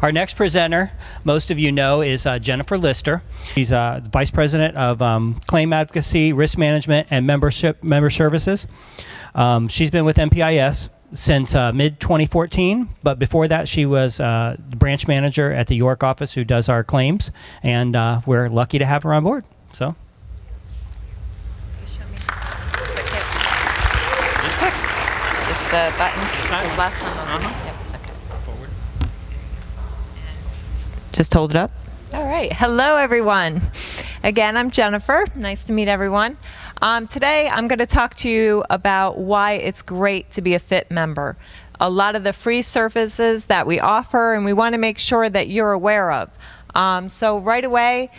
Our next presenter, most of you know, is Jennifer Lister. She's Vice President of Claim Advocacy, Risk Management, and Member Services. She's been with MPIS since mid-2014, but before that she was the branch manager at the York office who does our claims, and we're lucky to have her on board. So. Just the button. Last time. Yep. Okay. Forward. Just hold it up. All right. Hello, everyone. Again, I'm Jennifer. Nice to meet everyone. Today, I'm going to talk to you about why it's great to be a FIT member. A lot of the free services that we offer, and we want to make sure that you're aware of. So right away,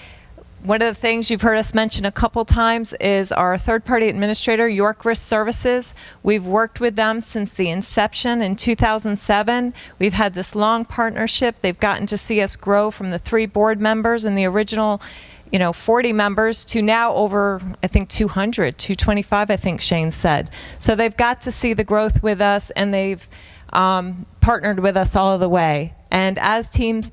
one of the things you've heard us mention a couple times is our third-party administrator, York Risk Services. We've worked with them since the inception in 2007. We've had this long partnership. They've gotten to see us grow from the 3 board members and the original 40 members to now over, I think, 200, 225, I think Shane said. So they've got to see the growth with us, and they've partnered with us all of the way. And as teams,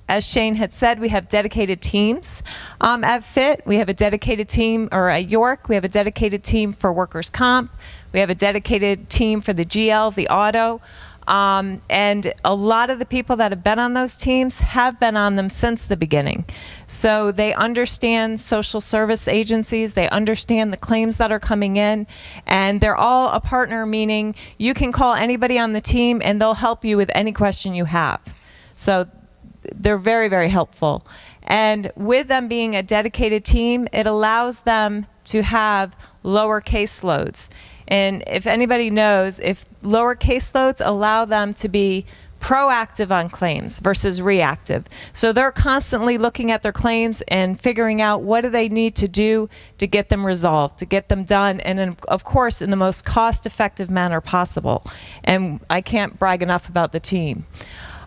as Shane had said, we have dedicated teams at FIT. We have a dedicated team, or at York, we have a dedicated team for workers' comp. We have a dedicated team for the GL, the auto. And a lot of the people that have been on those teams have been on them since the beginning. So they understand social service agencies, they understand the claims that are coming in, and they're all a partner, meaning you can call anybody on the team and they'll help you with any question you have. So they're very, very helpful. And with them being a dedicated team, it allows them to have lower caseloads. And if anybody knows, if lower caseloads allow them to be proactive on claims versus reactive. So they're constantly looking at their claims and figuring out what do they need to do to get them resolved, to get them done, and of course in the most cost-effective manner possible. And I can't brag enough about the team.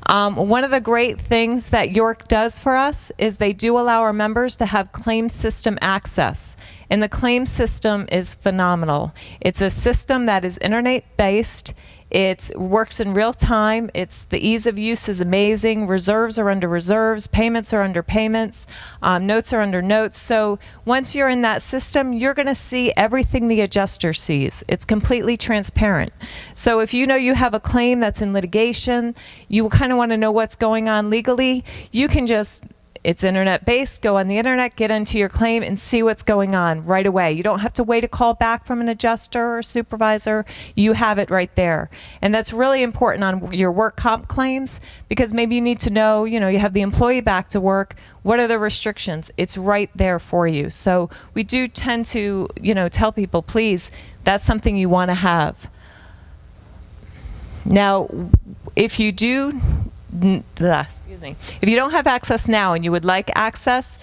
One of the great things that York does for us is they do allow our members to have claim system access. And the claim system is phenomenal. It's a system that is internet-based. It works in real time. The ease of use is amazing. Reserves are under reserves. Payments are under payments. Notes are under notes. So once you're in that system, you're going to see everything the adjuster sees. It's completely transparent. So if you know you have a claim that's in litigation, you kind of want to know what's going on legally, you can just, it's internet-based, go on the internet, get into your claim, and see what's going on right away. You don't have to wait a call back from an adjuster or supervisor. You have it right there. And that's really important on your work comp claims, because maybe you need to know, you have the employee back to work. What are the restrictions? It's right there for you. So we do tend to, tell people, please, that's something you want to have. Now, if you do, if you don't have access now and you would like access,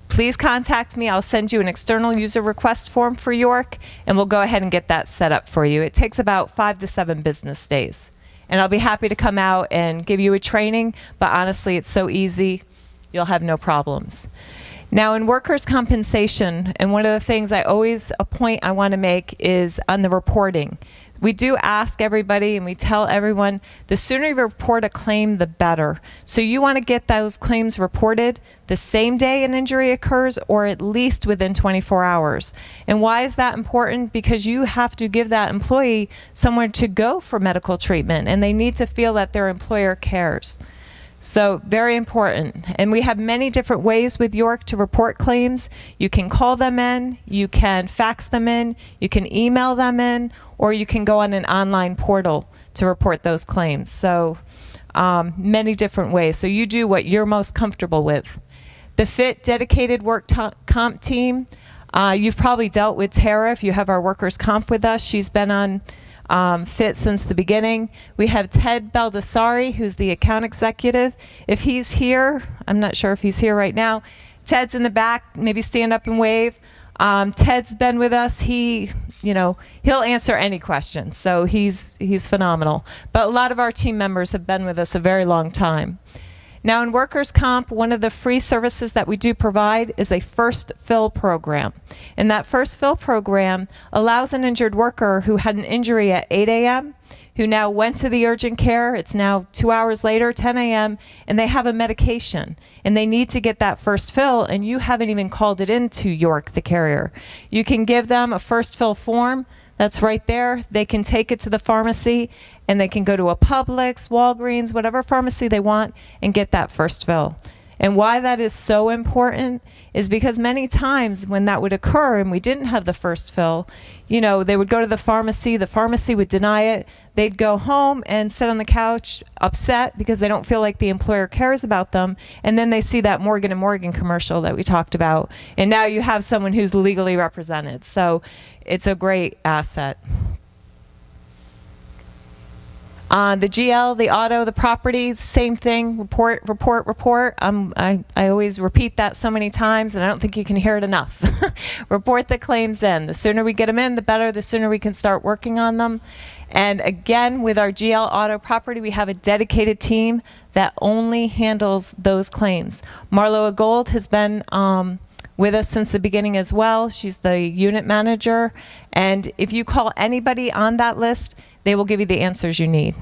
please contact me. I'll send you an external user request form for York, and we'll go ahead and get that set up for you. It takes about 5 to 7 business days. And I'll be happy to come out and give you a training, but honestly, it's so easy, you'll have no problems. Now, in workers' compensation, and one of the things a point I want to make is on the reporting. We do ask everybody, and we tell everyone, the sooner you report a claim, the better. So you want to get those claims reported the same day an injury occurs, or at least within 24 hours. And why is that important? Because you have to give that employee somewhere to go for medical treatment, and they need to feel that their employer cares. So very important. And we have many different ways with York to report claims. You can call them in, you can fax them in, you can email them in, or you can go on an online portal to report those claims. So many different ways. So you do what you're most comfortable with. The FIT dedicated work comp team, you've probably dealt with Tara if you have our workers' comp with us. She's been on FIT since the beginning. We have Ted Baldessari, who's the account executive. If he's here, I'm not sure if he's here right now. Ted's in the back, maybe stand up and wave. Ted's been with us. He'll answer any question, so he's phenomenal. But a lot of our team members have been with us a very long time. Now in workers' comp, one of the free services that we do provide is a first fill program. And that first fill program allows an injured worker who had an injury at 8 a.m. who now went to the urgent care. It's now 2 hours later, 10 a.m., and they have a medication and they need to get that first fill, and you haven't even called it into York, the carrier. You can give them a first fill form that's right there. They can take it to the pharmacy and they can go to a Publix, Walgreens, whatever pharmacy they want, and get that first fill. And why that is so important is because many times when that would occur and we didn't have the first fill, you know, they would go to the pharmacy would deny it, they'd go home and sit on the couch upset because they don't feel like the employer cares about them, and then they see that Morgan & Morgan commercial that we talked about, and now you have someone who's legally represented. So it's a great asset. The GL, the auto, the property, same thing. Report, report, report. I always repeat that so many times, and I don't think you can hear it enough. Report the claims in. The sooner we get them in, the better. The sooner we can start working on them. And again, with our GL auto property, we have a dedicated team that only handles those claims. Marloa Gold has been with us since the beginning as well. She's the unit manager. And if you call anybody on that list, they will give you the answers you need.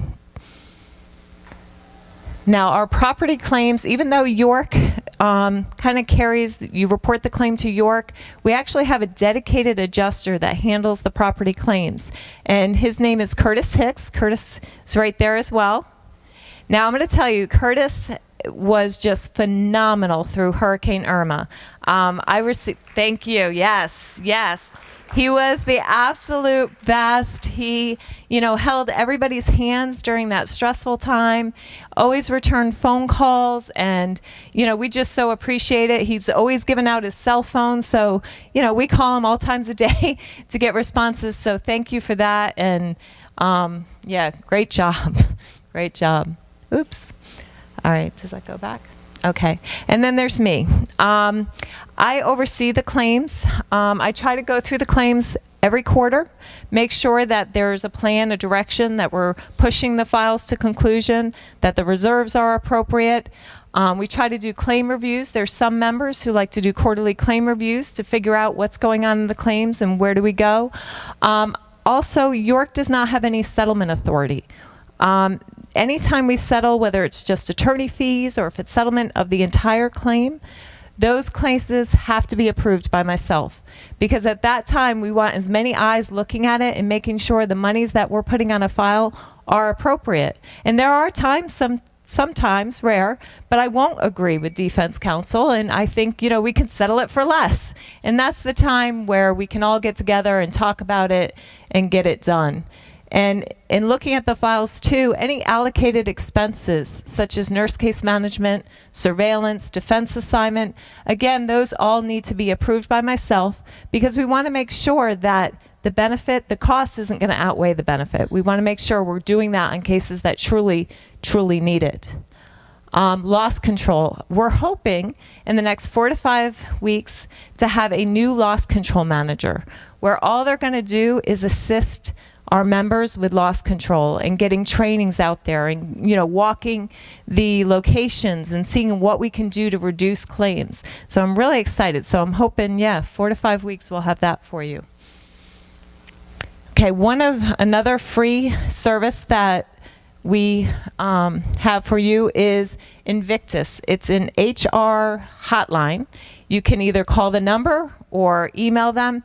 Now, our property claims, even though York kind of carries, you report the claim to York, we actually have a dedicated adjuster that handles the property claims. And his name is Curtis Hicks. Curtis is right there as well. Now, I'm going to tell you, Curtis was just phenomenal through Hurricane Irma. Thank you. Yes, yes. He was the absolute best. He, you know, held everybody's hands during that stressful time, always returned phone calls, and, you know, we just so appreciate it. He's always given out his cell phone, so, you know, we call him all times a day to get responses, so thank you for that, and, yeah, great job. Great job. Oops. All right, does that go back? Okay, and then there's me. I oversee the claims. I try to go through the claims every quarter, make sure that there's a plan, a direction, that we're pushing the files to conclusion, that the reserves are appropriate. We try to do claim reviews. There's some members who like to do quarterly claim reviews to figure out what's going on in the claims and where do we go. Also, York does not have any settlement authority. Anytime we settle, whether it's just attorney fees or if it's settlement of the entire claim, those cases have to be approved by myself, because at that time we want as many eyes looking at it and making sure the monies that we're putting on a file are appropriate. And there are times, sometimes rare, but I won't agree with defense counsel, and I think, you know, we can settle it for less. And that's the time where we can all get together and talk about it and get it done. And in looking at the files too, any allocated expenses such as nurse case management, surveillance, defense assignment, again, those all need to be approved by myself, because we want to make sure that the benefit, the cost isn't going to outweigh the benefit. We want to make sure we're doing that on cases that truly, truly need it. Loss control. We're hoping in the next 4 to 5 weeks to have a new loss control manager, where all they're going to do is assist our members with loss control and getting trainings out there and, you know, walking the locations and seeing what we can do to reduce claims. So I'm really excited. So I'm hoping, yeah, 4 to 5 weeks we'll have that for you. Okay, another free service that we have for you is Invictus. It's an HR hotline. You can either call the number or email them.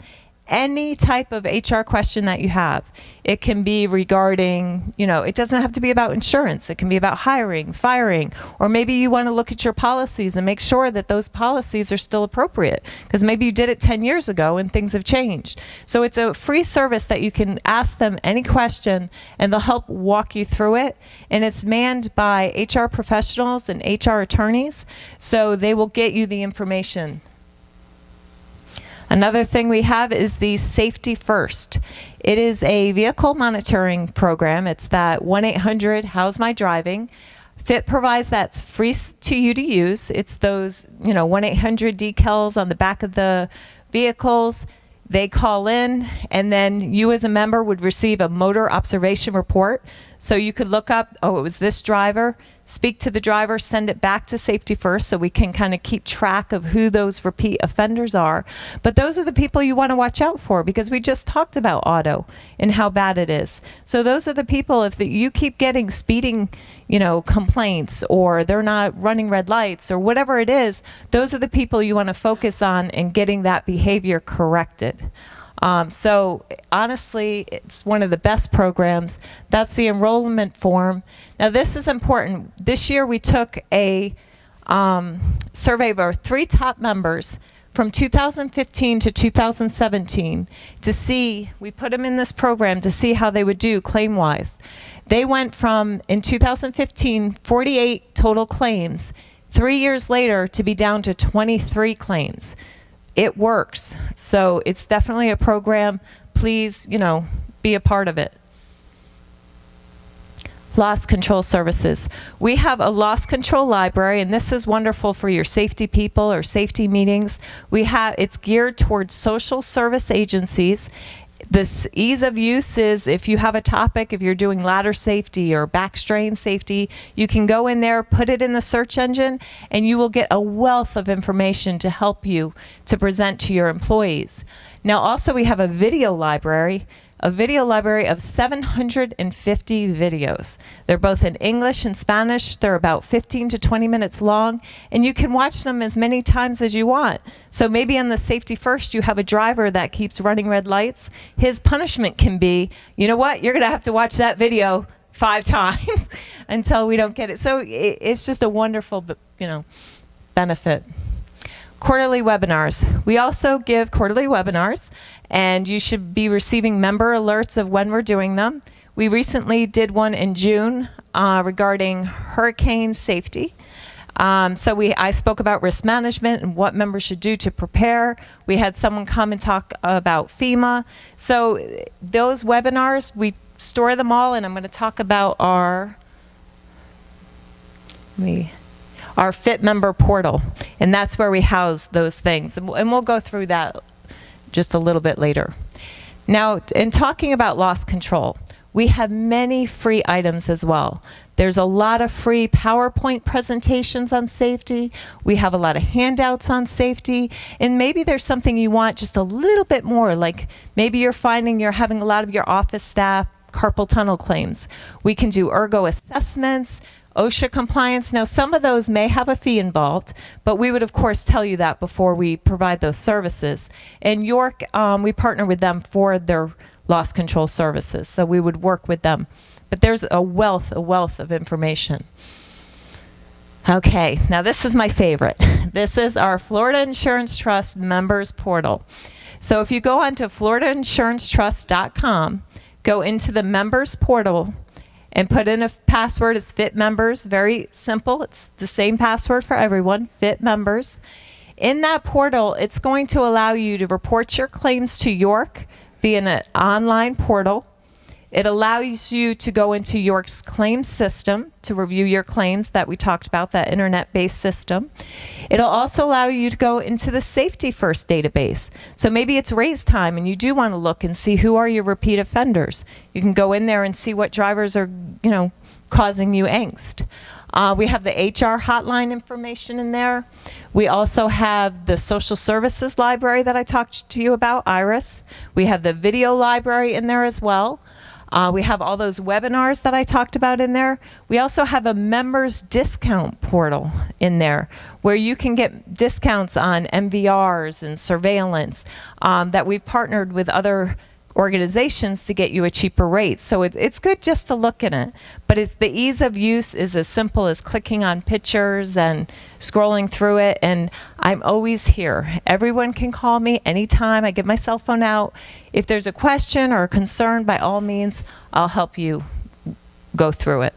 Any type of HR question that you have. It can be regarding, you know, it doesn't have to be about insurance. It can be about hiring, firing, or maybe you want to look at your policies and make sure that those policies are still appropriate, because maybe you did it 10 years ago and things have changed. So it's a free service that you can ask them any question and they'll help walk you through it. And it's manned by HR professionals and HR attorneys, so they will get you the information. Another thing we have is the Safety First. It is a vehicle monitoring program. It's that 1-800 How's My Driving. FIT provides that's free to you to use. It's those, you know, 1-800 decals on the back of the vehicles. They call in, and then you as a member would receive a motor observation report. So you could look up, oh, it was this driver, speak to the driver, send it back to Safety First so we can kind of keep track of who those repeat offenders are. But those are the people you want to watch out for, because we just talked about auto and how bad it is. So those are the people, if you keep getting speeding, complaints, or they're not running red lights or whatever it is, those are the people you want to focus on and getting that behavior corrected. So honestly, it's one of the best programs. That's the enrollment form. Now this is important. This year we took a survey of our 3 top members from 2015 to 2017 to see, we put them in this program to see how they would do claim-wise. They went from, in 2015, 48 total claims, 3 years later to be down to 23 claims. It works. So it's definitely a program. Please, be a part of it. Loss control services. We have a loss control library, and this is wonderful for your safety people or safety meetings. It's geared towards social service agencies. This ease of use is, if you have a topic, if you're doing ladder safety or back strain safety, you can go in there, put it in the search engine, and you will get a wealth of information to help you to present to your employees. Now also we have a video library of 750 videos. They're both in English and Spanish. They're about 15 to 20 minutes long, and you can watch them as many times as you want. So maybe on the Safety First, you have a driver that keeps running red lights. His punishment can be, you know what, you're gonna have to watch that video 5 times until we don't get it. So it's just a wonderful, benefit. Quarterly webinars. We also give quarterly webinars, and you should be receiving member alerts of when we're doing them. We recently did one in June regarding hurricane safety. I spoke about risk management and what members should do to prepare. We had someone come and talk about FEMA. So those webinars, we store them all, and I'm going to talk about our Fit Member portal, and that's where we house those things, and we'll go through that just a little bit later. Now, in talking about loss control, we have many free items as well. There's a lot of free PowerPoint presentations on safety. We have a lot of handouts on safety, and maybe there's something you want just a little bit more, like maybe you're finding you're having a lot of your office staff carpal tunnel claims. We can do ergo assessments, OSHA compliance. Now, some of those may have a fee involved, but we would, of course, tell you that before we provide those services. In York, we partner with them for their loss control services, so we would work with them. But there's a wealth of information. Okay, now this is my favorite. This is our Florida Insurance Trust members portal. So if you go onto floridainsurancetrust.com, go into the members portal, and put in a password. It's Fit Members. Very simple. It's the same password for everyone, Fit Members. In that portal, it's going to allow you to report your claims to York via an online portal. It allows you to go into York's claims system to review your claims that we talked about, that internet-based system. It'll also allow you to go into the Safety First database. So maybe it's raise time and you do want to look and see who are your repeat offenders. You can go in there and see what drivers are, causing you angst. We have the HR hotline information in there. We also have the social services library that I talked to you about, IRIS. We have the video library in there as well. We have all those webinars that I talked about in there. We also have a members discount portal in there where you can get discounts on MVRs and surveillance that we've partnered with other organizations to get you a cheaper rate. So it's good just to look in it. But the ease of use is as simple as clicking on pictures and scrolling through it. And I'm always here. Everyone can call me anytime. I get my cell phone out. If there's a question or a concern, by all means, I'll help you go through it.